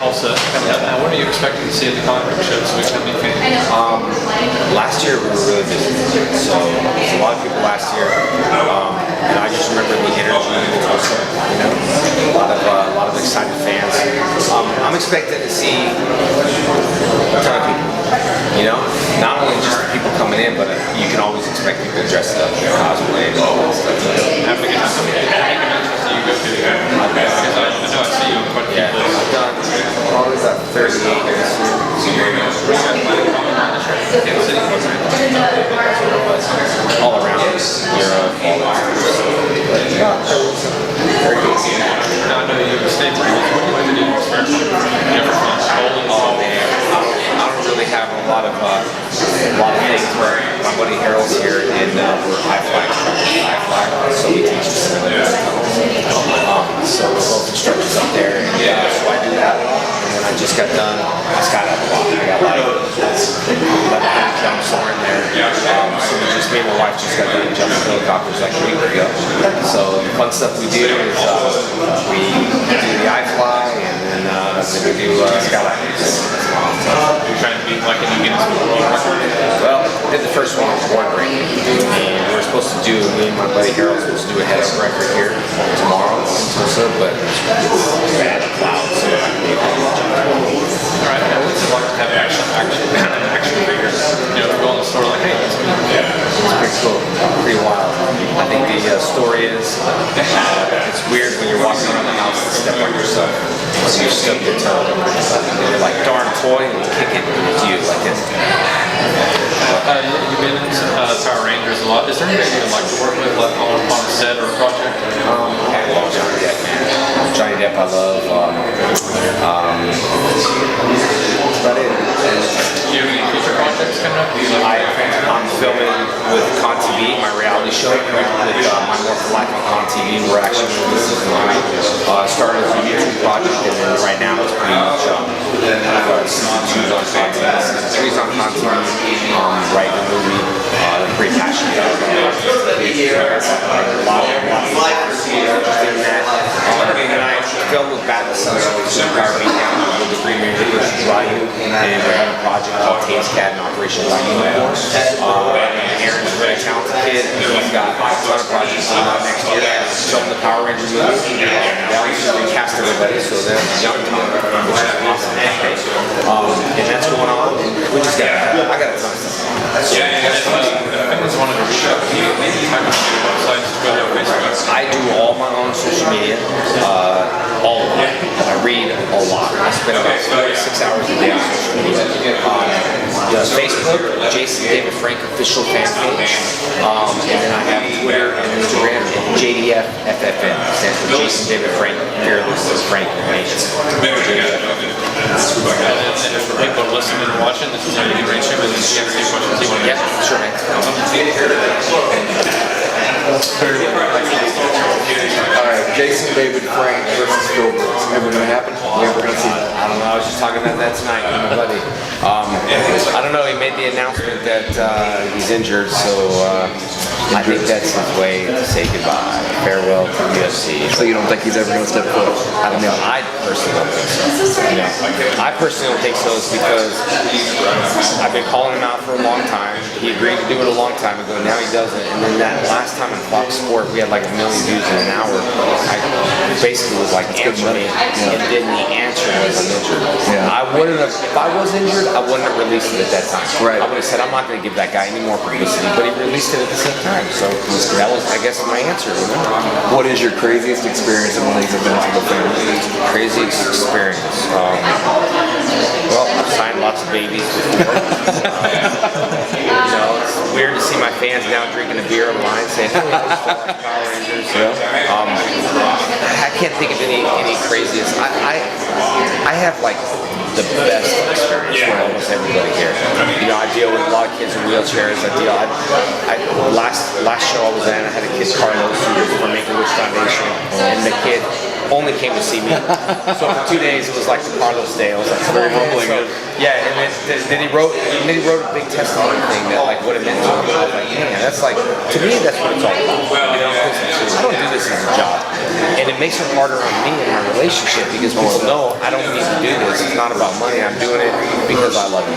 Tulsa coming up now. What are you expecting to see at the comic book show this week? How many fans? Last year we were really busy, so there was a lot of people last year, and I just remember the energy in Tulsa. You know, a lot of excited fans. I'm expecting to see a ton of people. You know, not only just the people coming in, but you can always expect people dressed up, cosplay, and all that stuff. How many conventions do you go to? Because I know I see you in quite a few places. I've done probably about 38 this year. All around Europe, all around. Very good. Now I know you stay pretty busy. What do you like to do in your spare time? You ever fun? Oh man, I don't really have a lot of things where my buddy Harold's here and we're high flag, so we teach the so we're both instructors up there, and so I do that. And then I just got done. I skydive a lot. I got like 11 jumps somewhere in there. So we just me and my wife just got done jumping helicopters like a week ago. So the fun stuff we do is we do the I-fly and then we do skydiving. You're trying to beat like a new Guinness World Record? Well, I did the first one with board breaking, and we were supposed to do, me and my buddy Harold were supposed to do a head-up record here tomorrow in Tulsa, but we had a cloud, so I couldn't be able to jump. Alright, now what's it like to have action figures? You know, go in the store like, hey, that's me. It's pretty cool, pretty wild. I think the story is, it's weird when you're walking around the house and step on yourself, so you stub your toe, and you're like, darn toy, and you kick it, and it's you, like this. You've been in Power Rangers a lot. Is there anybody you'd like to work with, like on a set or a project? I love Johnny Depp, man. Johnny Depp, I love. That's about it. Do you have any future projects coming up? I'm filming with Con TV, my reality show, with My More for Life on Con TV. We're actually doing season 3. Started as a YouTube project, and then right now it's pretty much season 2's on Con TV, season 3's on Con TV. Writing a movie. I'm pretty passionate about it. A lot of interested in that. And I filmed with Batman Superpower Beatdown with the Green Ranger versus Ryu, and we have a project called Taste Cat and Operation Ryu. Aaron's a very talented kid. He's got a ton of projects coming out next year. Filming the Power Ranger movie. We cast everybody, so they're young talent, which is awesome. And that's going on. We just got, I got a ton of stuff. I just wanted to reach out to you. How can you do websites to go to Facebook? I do all my own social media, all of it. I read a lot. I spend about 4 to 6 hours a day on social media. Facebook, Jason David Frank official fan page, and then I have Twitter and Instagram and JDF FFN, stands for Jason David Frank Fearless Frank Nation. And if people are listening and watching, this is how you can reach him, and if you have any questions you want to Yeah, sure, man. Alright, Jason David Frank versus Phil Brooks. Ever gonna happen? You ever gonna see that? I don't know, I was just talking about that tonight with my buddy. I don't know, he made the announcement that he's injured, so I think that's his way to say goodbye. Farewell to UFC. So you don't think he's ever gonna step foot? I don't know. I personally don't think so. You know, I personally don't think so. It's because I've been calling him out for a long time. He agreed to do it a long time ago. Now he doesn't. And then that last time in Fox Sport, we had like 1 million views in an hour. I basically was like, answer me, and then the answer was I'm injured. Yeah. I wouldn't have. If I was injured, I wouldn't have released it at that time. Right. I would have said I'm not going to give that guy any more publicity, but he released it at the same time. So that was, I guess, my answer. You know? What is your craziest experience in one of these events with the family? Craziest experience. Well, I've signed lots of babies before. You know, it's weird to see my fans now drinking a beer online saying, "Hey, Power Rangers." I can't think of any craziest. I have like the best experience with almost everybody here. You know, I deal with a lot of kids in wheelchairs. Last show I was at, I had a kid, Carlos, who was from Make-A-Wish Foundation, and the kid only came to see me. So for 2 days, it was like the Carlos Day. I was like, very humbling. So Yeah, and then he wrote a big testimony thing that like what it meant to him. I was like, man, that's like to me that's what it's all about. You know, 'cause I don't do this as a job, and it makes it harder on me in my relationship because people know I don't need to do this. It's not about money. I'm doing it because I love it,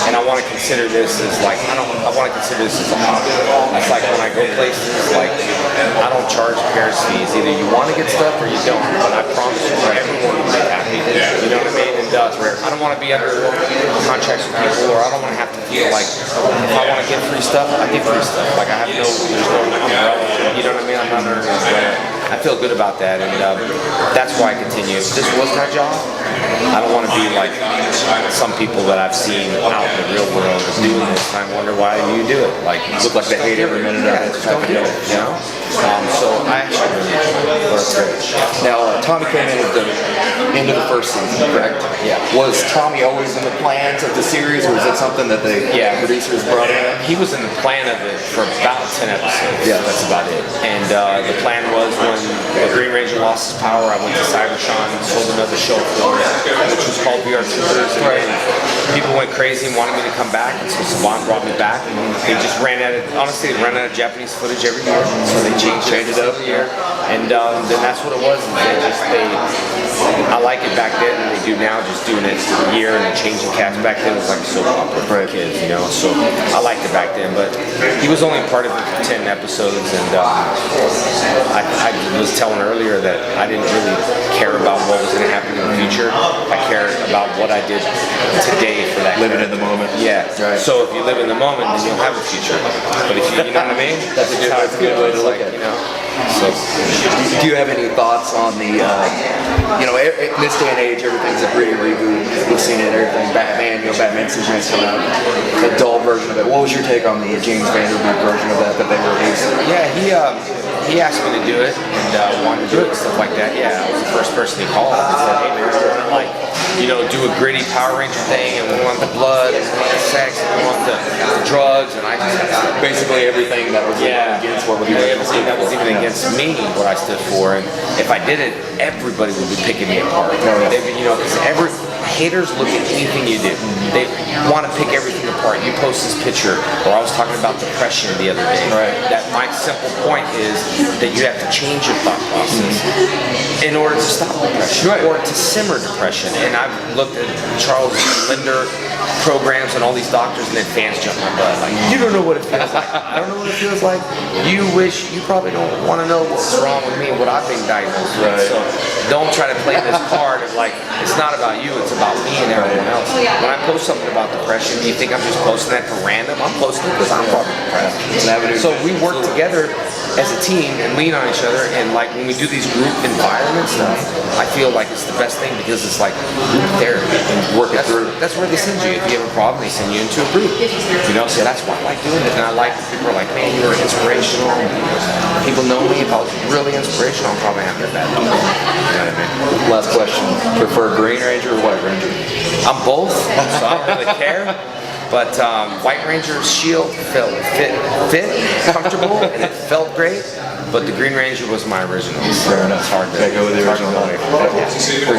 and I want to consider this as like I want to consider this as a hobby. It's like when I go places, like I don't charge pairs fees. Either you want to get stuff or you don't. But I promise you, everyone will be happy. You know what I mean? And I don't want to be under contracts with people, or I don't want to have to feel like if I want to get free stuff, I get free stuff. Like I have there's no umbrella. You know what I mean? I'm not under an umbrella. I feel good about that, and that's why I continue. If this was my job, I don't want to be like some people that I've seen out in the real world doing this. And I wonder why you do it. Like you look like they hate every minute of it. Just don't do it. You know. So I actually really enjoy it. That's great. Now, Tommy came in at the end of the first season, correct? Yeah. Was Tommy always in the plans of the series, or was it something that the producers brought in? He was in the plan of it for about 10 episodes. Yeah, that's about it. And the plan was when the Green Ranger lost his power, I went to Cybertron and sold another show for it, which was called VR Troopers. And people went crazy and wanted me to come back, and so Saban brought me back. And they just ran out of, honestly, they ran out of Japanese footage every year, so they changed it up every year. And then that's what it was. I like it back then, and they do now, just doing it a year and changing cast. Back then it was like a soap opera for kids, you know. So I liked it back then, but he was only part of it for 10 episodes, and I was telling earlier that I didn't really care about what was going to happen in the future. I cared about what I did today for that. Living in the moment. Yeah. Right. So if you live in the moment, then you'll have a future. But if you know what I mean? That's a good way to look at it. You know. So, do you have any thoughts on the, you know, in this day and age, everything's a gritty reboot. We've seen it, everything. Batman, you know, Batman Superman's coming out, the dull version of it. What was your take on the James Vanderbilt version of that they released? Yeah, he asked me to do it and wanted to do it and stuff like that. Yeah, I was the first person he called and said, hey man, we're gonna like, you know, do a gritty Power Ranger thing, and we want the blood, and we want the sex, and we want the drugs, and I just basically everything that was against what was everything that was even against me, what I stood for. And if I did it, everybody would be picking me apart. You know, because haters look at anything you do. They want to pick everything apart. You post this picture, or I was talking about depression the other day. Right. That my simple point is that you have to change your thought process in order to stop depression or to simmer depression. And I've looked at Charles Linder programs and all these doctors, and then fans jump my butt. Like, you don't know what it feels like. I don't know what it feels like. You probably don't want to know what's wrong with me and what I've been diagnosed with. So don't try to play this card of like, it's not about you, it's about me and everyone else. When I post something about depression, do you think I'm just posting that for random? I'm posting it because I'm probably depressed. So we work together as a team and lean on each other, and like when we do these group environment stuff, I feel like it's the best thing because it's like group therapy and work through. That's where they send you. If you have a problem, they send you into a group. You know, so that's why I like doing it. And I like that people are like, man, you were inspirational. People know me. If I was really inspirational, I'm probably having a bad day. You know what I mean? Last question. Prefer Green Ranger or White Ranger? I'm both, so I don't really care. But White Ranger's shield felt fit, comfortable, and it felt great. But the Green Ranger was my original. Fair enough. It's hard to go with the original.